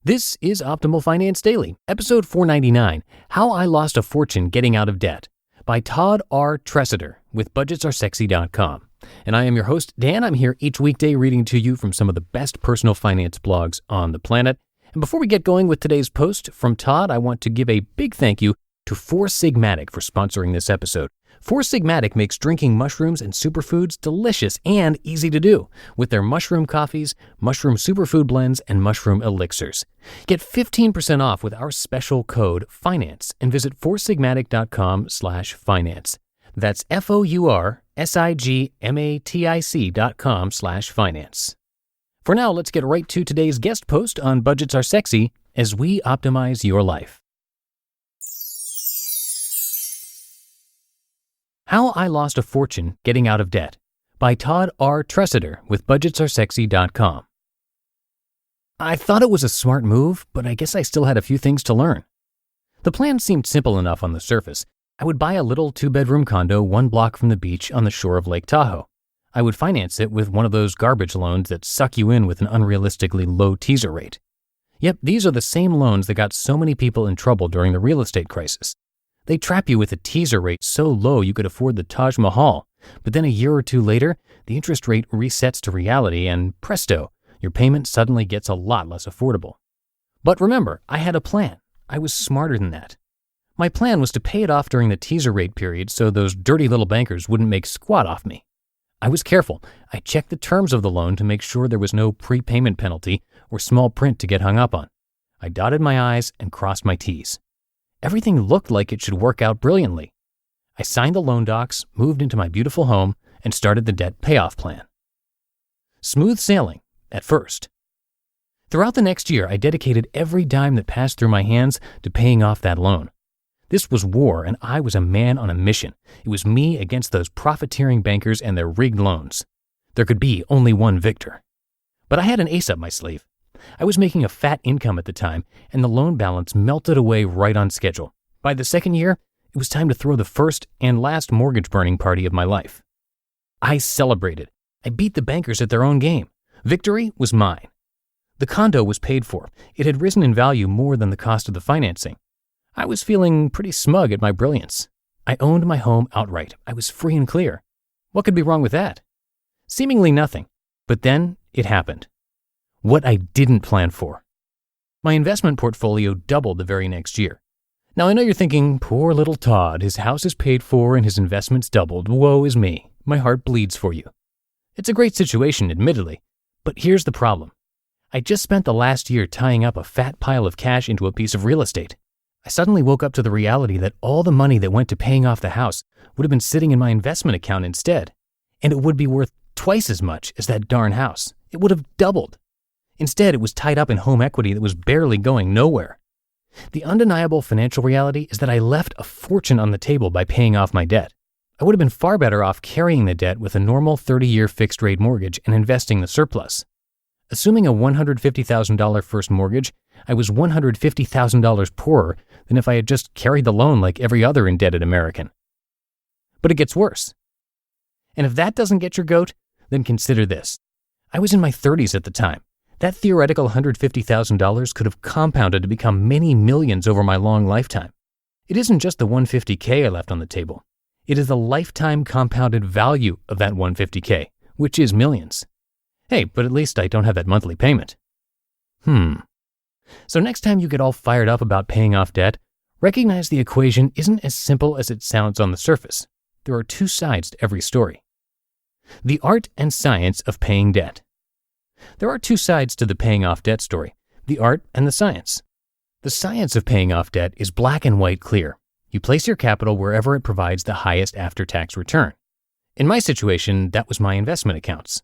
This is Optimal Finance Daily, episode 499, How I Lost a Fortune Getting Out of Debt, by Todd R. Tresidder with budgetsaresexy.com. And I am your host, Dan. I'm here each weekday reading to you from some of the best personal finance blogs on the planet. And before we get going with today's post from Todd, I want to give a big thank you to Four Sigmatic for sponsoring this episode. Four Sigmatic makes drinking mushrooms and superfoods delicious and easy to do with their mushroom coffees, mushroom superfood blends, and mushroom elixirs. Get 15% off with our special code FINANCE and visit foursigmatic.com/finance. That's FOURSIGMATIC.com/finance. For now, let's get right to today's guest post on Budgets Are Sexy as we optimize your life. How I Lost a Fortune Getting Out of Debt, by Todd R. Tresidder with budgetsaresexy.com. I thought it was a smart move, but I guess I still had a few things to learn. The plan seemed simple enough on the surface. I would buy a little 2-bedroom condo 1 block from the beach on the shore of Lake Tahoe. I would finance it with one of those garbage loans that suck you in with an unrealistically low teaser rate. Yep, these are the same loans that got so many people in trouble during the real estate crisis. They trap you with a teaser rate so low you could afford the Taj Mahal, but then a year or two later, the interest rate resets to reality and presto, your payment suddenly gets a lot less affordable. But remember, I had a plan. I was smarter than that. My plan was to pay it off during the teaser rate period so those dirty little bankers wouldn't make squat off me. I was careful. I checked the terms of the loan to make sure there was no prepayment penalty or small print to get hung up on. I dotted my I's and crossed my T's. Everything looked like it should work out brilliantly. I signed the loan docs, moved into my beautiful home, and started the debt payoff plan. Smooth sailing, at first. Throughout the next year, I dedicated every dime that passed through my hands to paying off that loan. This was war, and I was a man on a mission. It was me against those profiteering bankers and their rigged loans. There could be only one victor. But I had an ace up my sleeve. I was making a fat income at the time, and the loan balance melted away right on schedule. By the second year, it was time to throw the first and last mortgage burning party of my life. I celebrated. I beat the bankers at their own game. Victory was mine. The condo was paid for. It had risen in value more than the cost of the financing. I was feeling pretty smug at my brilliance. I owned my home outright. I was free and clear. What could be wrong with that? Seemingly nothing. But then it happened. What I didn't plan for. My investment portfolio doubled the very next year. Now I know you're thinking, poor little Todd, his house is paid for and his investments doubled. Woe is me. My heart bleeds for you. It's a great situation, admittedly, but here's the problem. I just spent the last year tying up a fat pile of cash into a piece of real estate. I suddenly woke up to the reality that all the money that went to paying off the house would have been sitting in my investment account instead, and it would be worth twice as much as that darn house. It would have doubled. Instead, it was tied up in home equity that was barely going nowhere. The undeniable financial reality is that I left a fortune on the table by paying off my debt. I would have been far better off carrying the debt with a normal 30-year fixed-rate mortgage and investing the surplus. Assuming a $150,000 first mortgage, I was $150,000 poorer than if I had just carried the loan like every other indebted American. But it gets worse. And if that doesn't get your goat, then consider this. I was in my 30s at the time. That theoretical $150,000 could have compounded to become many millions over my long lifetime. It isn't just the $150K I left on the table. It is the lifetime compounded value of that $150K, which is millions. Hey, but at least I don't have that monthly payment. So next time you get all fired up about paying off debt, recognize the equation isn't as simple as it sounds on the surface. There are 2 sides to every story. The art and science of paying debt. There are 2 sides to the paying off debt story, the art and the science. The science of paying off debt is black and white clear. You place your capital wherever it provides the highest after-tax return. In my situation, that was my investment accounts.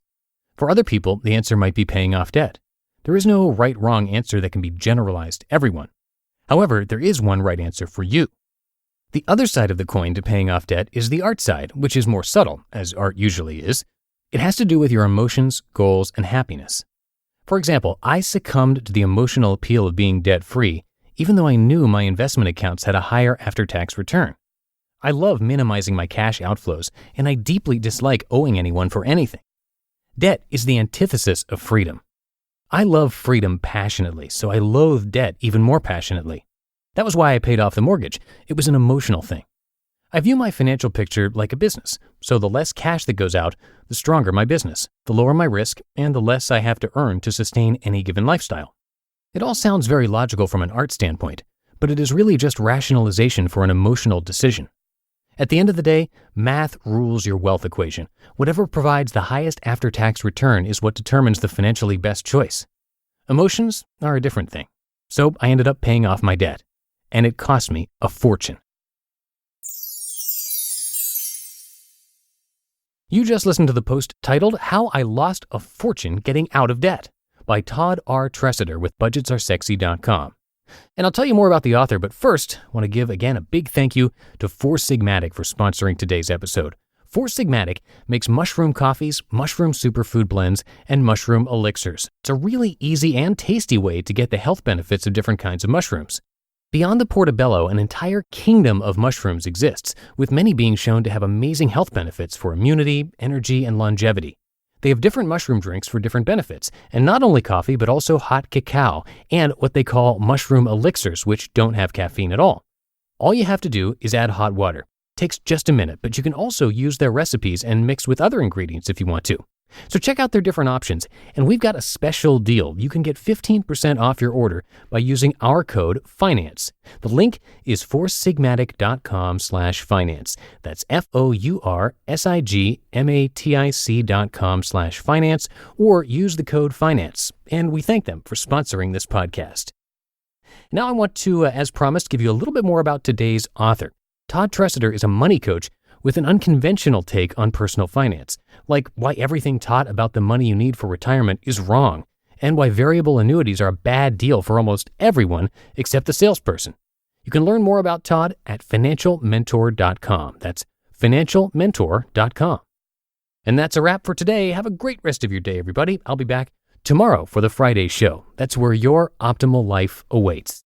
For other people, the answer might be paying off debt. There is no right-wrong answer that can be generalized to everyone. However, there is one right answer for you. The other side of the coin to paying off debt is the art side, which is more subtle, as art usually is. It has to do with your emotions, goals, and happiness. For example, I succumbed to the emotional appeal of being debt-free, even though I knew my investment accounts had a higher after-tax return. I love minimizing my cash outflows, and I deeply dislike owing anyone for anything. Debt is the antithesis of freedom. I love freedom passionately, so I loathe debt even more passionately. That was why I paid off the mortgage. It was an emotional thing. I view my financial picture like a business, so the less cash that goes out, the stronger my business, the lower my risk, and the less I have to earn to sustain any given lifestyle. It all sounds very logical from an art standpoint, but it is really just rationalization for an emotional decision. At the end of the day, math rules your wealth equation. Whatever provides the highest after-tax return is what determines the financially best choice. Emotions are a different thing. So I ended up paying off my debt, and it cost me a fortune. You just listened to the post titled How I Lost a Fortune Getting Out of Debt by Todd R. Tresidder with budgetsaresexy.com. And I'll tell you more about the author, but first, I want to give again a big thank you to Four Sigmatic for sponsoring today's episode. Four Sigmatic makes mushroom coffees, mushroom superfood blends, and mushroom elixirs. It's a really easy and tasty way to get the health benefits of different kinds of mushrooms. Beyond the portobello, an entire kingdom of mushrooms exists, with many being shown to have amazing health benefits for immunity, energy, and longevity. They have different mushroom drinks for different benefits, and not only coffee, but also hot cacao, and what they call mushroom elixirs, which don't have caffeine at all. All you have to do is add hot water. It takes just a minute, but you can also use their recipes and mix with other ingredients if you want to. So check out their different options, and we've got a special deal. You can get 15% off your order by using our code FINANCE. The link is foursigmatic.com/finance. That's foursigmatic.com/finance, or use the code FINANCE. And we thank them for sponsoring this podcast. Now I want to, as promised, give you a little bit more about today's author. Todd Tresidder is a money coach with an unconventional take on personal finance, like why everything taught about the money you need for retirement is wrong, and why variable annuities are a bad deal for almost everyone except the salesperson. You can learn more about Todd at financialmentor.com. That's financialmentor.com. And that's a wrap for today. Have a great rest of your day, everybody. I'll be back tomorrow for the Friday show. That's where your optimal life awaits.